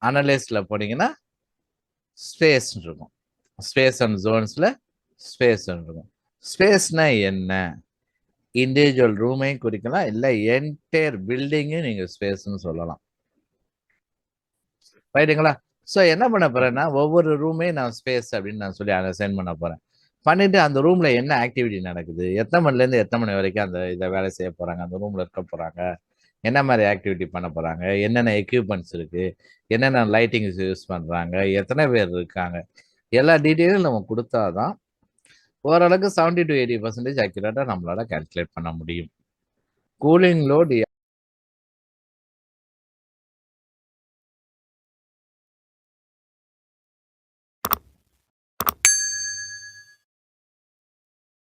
அனலைஸ்ல போனீங்கன்னா ஸ்பேஸ் இருக்கும். Space and ஜோன்ஸ்ல space இருக்கும். ஸ்பேஸ்னா என்ன? இண்டிவிஜுவல் ரூமையும் குறிக்கலாம், இல்லை என்டையர் பில்டிங்கும் நீங்க ஸ்பேஸ்ன்னு சொல்லலாம். ரைட்டுங்களா? ஸோ என்ன பண்ண போறேன்னா, ஒவ்வொரு ரூமையும் நான் ஸ்பேஸ் அப்படின்னு நான் சொல்லி அசைன் பண்ண போறேன். பண்ணிட்டு அந்த ரூம்ல என்ன ஆக்டிவிட்டி நடக்குது, எத்தனை மணிலேருந்து எத்தனை மணி வரைக்கும் அந்த இதை வேலை செய்ய போறாங்க, அந்த ரூம்ல இருக்க போறாங்க, என்ன மாதிரி ஆக்டிவிட்டி பண்ண போறாங்க, என்னென்ன எக்யூப்மெண்ட்ஸ் இருக்கு, என்னென்ன லைட்டிங்ஸ் யூஸ் பண்றாங்க, எத்தனை பேர் இருக்காங்க, எல்லா டீட்டெயிலும் நம்ம கொடுத்தாதான் ஓரளவுக்கு 70 to 80% அக்யூரேட்டா நம்மளால கால்குலேட் பண்ண முடியும். Cooling load